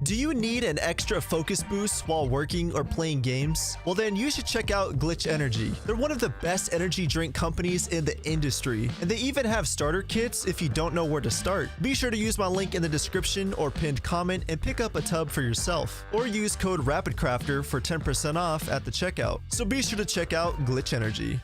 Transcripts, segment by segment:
Do you need an extra focus boost while working or playing games? Well then you should check out Glitch Energy. They're one of the best energy drink companies in the industry, and they even have starter kits if you don't know where to start. Be sure to use my link in the description or pinned comment and pick up a tub for yourself, or use code RAPIDCRAFTER for 10% off at the checkout. So be sure to check out Glitch Energy.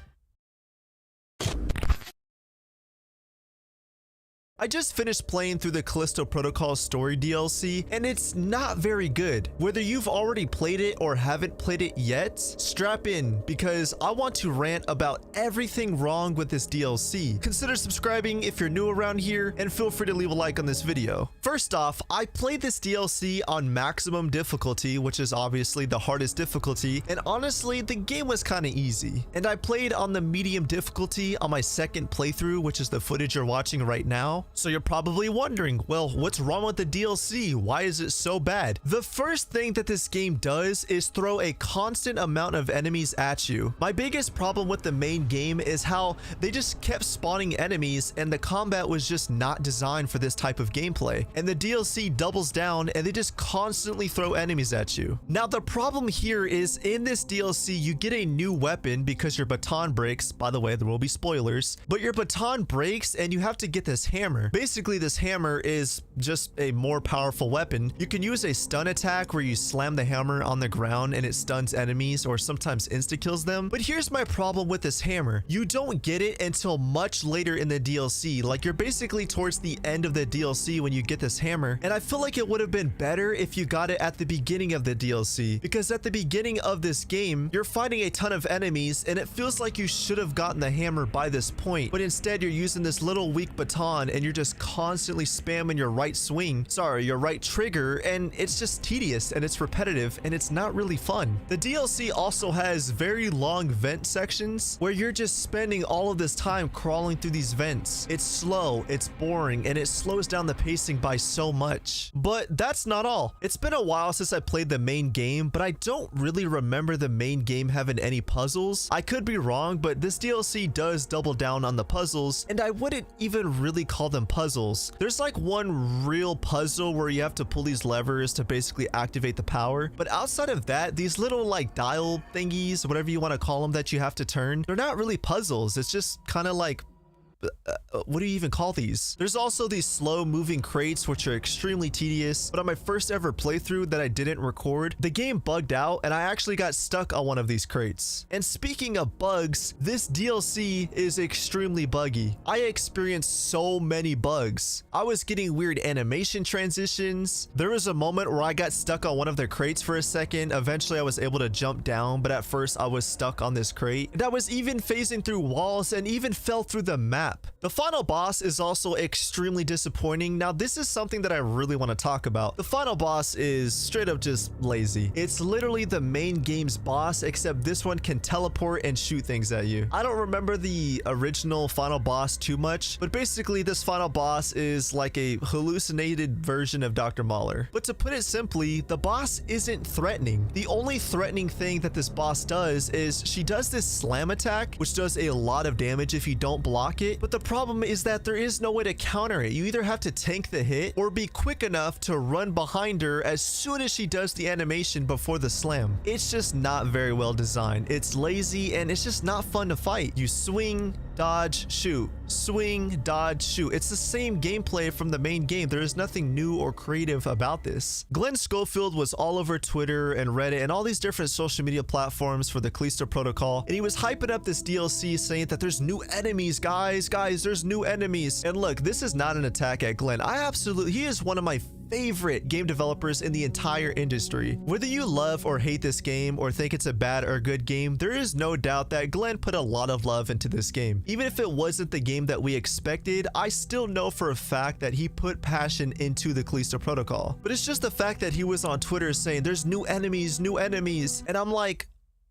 I just finished playing through the Callisto Protocol story DLC, and it's not very good. Whether you've already played it or haven't played it yet, strap in because I want to rant about everything wrong with this DLC. Consider subscribing if you're new around here, and feel free to leave a like on this video. First off, I played this DLC on maximum difficulty, which is obviously the hardest difficulty, and honestly, the game was kind of easy. And I played on the medium difficulty on my second playthrough, which is the footage you're watching right now. So you're probably wondering, well, what's wrong with the DLC? Why is it so bad? The first thing that this game does is throw a constant amount of enemies at you. My biggest problem with the main game is how they just kept spawning enemies, and the combat was just not designed for this type of gameplay. And the DLC doubles down and they just constantly throw enemies at you. Now the problem here is in this DLC you get a new weapon because your baton breaks. By the way, there will be spoilers, but your baton breaks and you have to get this hammer. Basically, this hammer is just a more powerful weapon. You can use a stun attack where you slam the hammer on the ground and it stuns enemies or sometimes insta-kills them. But here's my problem with this hammer. You don't get it until much later in the DLC. Like, you're basically towards the end of the DLC when you get this hammer. And I feel like it would have been better if you got it at the beginning of the DLC. Because at the beginning of this game, you're fighting a ton of enemies and it feels like you should have gotten the hammer by this point. But instead, you're using this little weak baton and you're just constantly spamming your your right trigger, and it's just tedious and it's repetitive and it's not really fun. The DLC also has very long vent sections where you're just spending all of this time crawling through these vents. It's slow, it's boring, and it slows down the pacing by so much. But that's not all. It's been a while since I played the main game, but I don't really remember the main game having any puzzles. I could be wrong, but this DLC does double down on the puzzles, and I wouldn't even really call them puzzles. There's like one real puzzle where you have to pull these levers to basically activate the power, but outside of that, these little like dial thingies, whatever you want to call them, that you have to turn, they're not really puzzles. It's just kind of like, what do you even call these? There's also these slow moving crates which are extremely tedious, but on my first ever playthrough that I didn't record, the game bugged out and I actually got stuck on one of these crates. And speaking of bugs, this DLC is extremely buggy. I experienced so many bugs. I was getting weird animation transitions. There was a moment where I got stuck on one of the crates for a second. Eventually I was able to jump down, but at first I was stuck on this crate. And I was even phasing through walls and even fell through the map. The final boss is also extremely disappointing. Now, this is something that I really want to talk about. The final boss is straight up just lazy. It's literally the main game's boss, except this one can teleport and shoot things at you. I don't remember the original final boss too much, but basically this final boss is like a hallucinated version of Dr. Mahler. But to put it simply, the boss isn't threatening. The only threatening thing that this boss does is she does this slam attack, which does a lot of damage if you don't block it. But the problem is that there is no way to counter it. You either have to tank the hit or be quick enough to run behind her as soon as she does the animation before the slam. It's just not very well designed. It's lazy and it's just not fun to fight. You swing, dodge, shoot. Swing, dodge, shoot. It's the same gameplay from the main game. There is nothing new or creative about this. Glen Schofield was all over Twitter and Reddit and all these different social media platforms for the Callisto Protocol, and he was hyping up this DLC saying that there's new enemies, guys, there's new enemies. And look, this is not an attack at Glen. He is one of my favorite game developers in the entire industry. Whether you love or hate this game or think it's a bad or good game, there is no doubt that Glen put a lot of love into this game. Even if it wasn't the game that we expected, I still know for a fact that he put passion into the Callisto Protocol. But it's just the fact that he was on Twitter saying there's new enemies, and I'm like,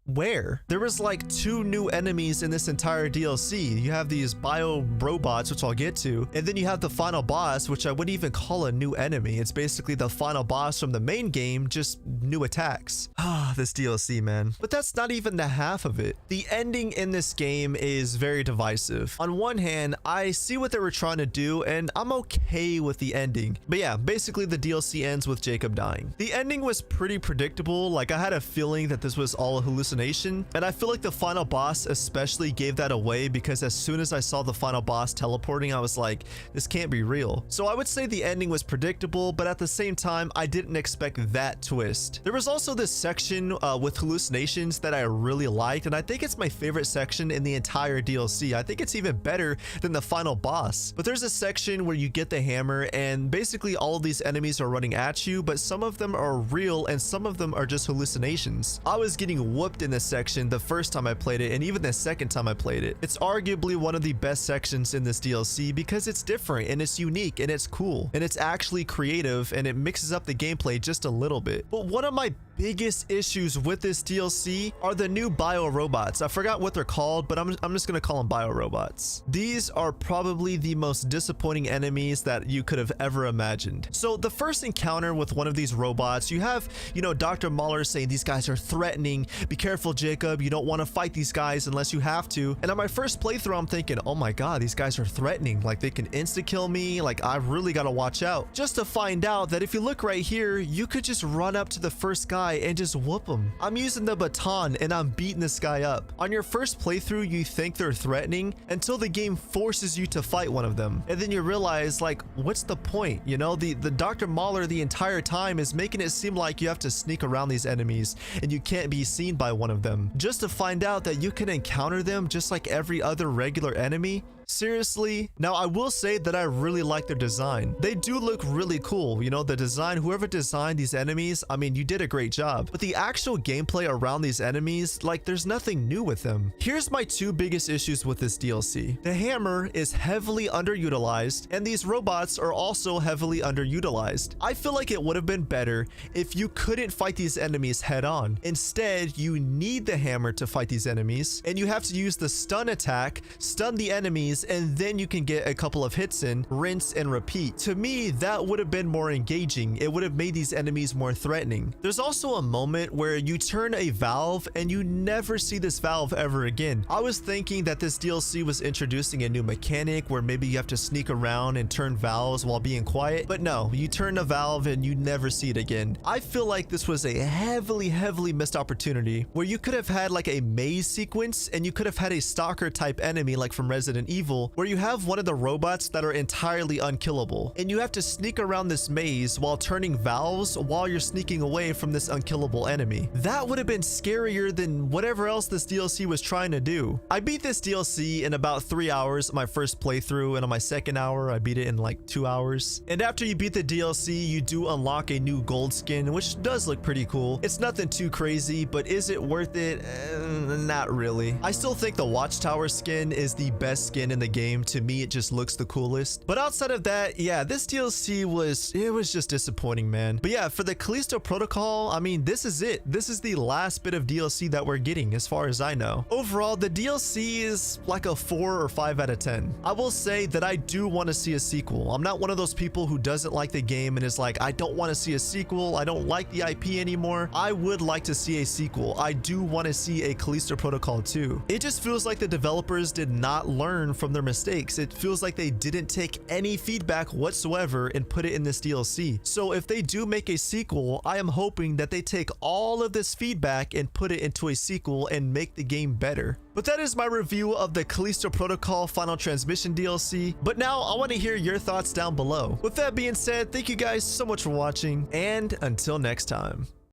where? There was like 2 new enemies in this entire DLC. You have these bio robots, which I'll get to, and then you have the final boss, which I wouldn't even call a new enemy. It's basically the final boss from the main game, just new attacks. Ah, this DLC, man. But that's not even the half of it. The ending in this game is very divisive. On one hand, I see what they were trying to do, and I'm okay with the ending. But yeah, basically the DLC ends with Jacob dying. The ending was pretty predictable. Like, I had a feeling that this was all a hallucination, and I feel like the final boss especially gave that away, because as soon as I saw the final boss teleporting, I was like, this can't be real. So I would say the ending was predictable, but at the same time, I didn't expect that twist. There was also this section with hallucinations that I really liked, and I think it's my favorite section in the entire DLC. I think it's even better than the final boss. But there's a section where you get the hammer, and basically all of these enemies are running at you, but some of them are real and some of them are just hallucinations. I was getting whooped in this section the first time I played it, and even the second time I played it. It's arguably one of the best sections in this DLC because it's different and it's unique and it's cool and it's actually creative, and it mixes up the gameplay just a little bit. But one of my biggest issues with this DLC are the new bio robots. I forgot what they're called, but I'm just gonna call them bio robots. These are probably the most disappointing enemies that you could have ever imagined. So the first encounter with one of these robots, you have, you know, Dr. Mahler saying these guys are threatening. Be careful, Jacob. You don't want to fight these guys unless you have to. And on my first playthrough, I'm thinking, oh my god, these guys are threatening. Like, they can insta-kill me. Like, I really gotta watch out. Just to find out that if you look right here, you could just run up to the first guy and just whoop him. I'm using the baton and I'm beating this guy up. On your first playthrough, you think they're threatening until the game forces you to fight one of them. And then you realize, like, what's the point? You know, the Dr. Mahler the entire time is making it seem like you have to sneak around these enemies and you can't be seen by one of them, just to find out that you can encounter them just like every other regular enemy. Seriously? Now, I will say that I really like their design. They do look really cool. You know, the design, whoever designed these enemies, I mean, you did a great job. But the actual gameplay around these enemies, like, there's nothing new with them. Here's my 2 biggest issues with this DLC. The hammer is heavily underutilized, and these robots are also heavily underutilized. I feel like it would have been better if you couldn't fight these enemies head on. Instead, you need the hammer to fight these enemies, and you have to use the stun attack, stun the enemies, and then you can get a couple of hits in, rinse and repeat. To me, that would have been more engaging. It would have made these enemies more threatening. There's also a moment where you turn a valve and you never see this valve ever again. I was thinking that this DLC was introducing a new mechanic where maybe you have to sneak around and turn valves while being quiet, but no, you turn a valve and you never see it again. I feel like this was a heavily missed opportunity where you could have had like a maze sequence, and you could have had a stalker type enemy like from Resident Evil, where you have one of the robots that are entirely unkillable, and you have to sneak around this maze while turning valves while you're sneaking away from this unkillable enemy. That would have been scarier than whatever else this DLC was trying to do. I beat this DLC in about 3 hours my first playthrough, and on my second hour I beat it in like 2 hours. And after you beat the DLC, you do unlock a new gold skin, which does look pretty cool. It's nothing too crazy, but is it worth it? Not really. I still think the Watchtower skin is the best skin in the game. To me, it just looks the coolest. But outside of that, yeah, this DLC was just disappointing, man. But yeah, for the Callisto Protocol, I mean, this is it. This is the last bit of DLC that we're getting, as far as I know. Overall, the DLC is like a 4 or 5 out of 10. I will say that I do want to see a sequel. I'm not one of those people who doesn't like the game and is like, I don't want to see a sequel. I don't like the IP anymore. I would like to see a sequel. I do want to see a Callisto Protocol 2. It just feels like the developers did not learn from their mistakes. It feels like they didn't take any feedback whatsoever and put it in this DLC. So if they do make a sequel, I am hoping that they take all of this feedback and put it into a sequel and make the game better. But that is my review of the Callisto Protocol Final Transmission DLC. But now I want to hear your thoughts down below. With that being said, thank you guys so much for watching, and until next time.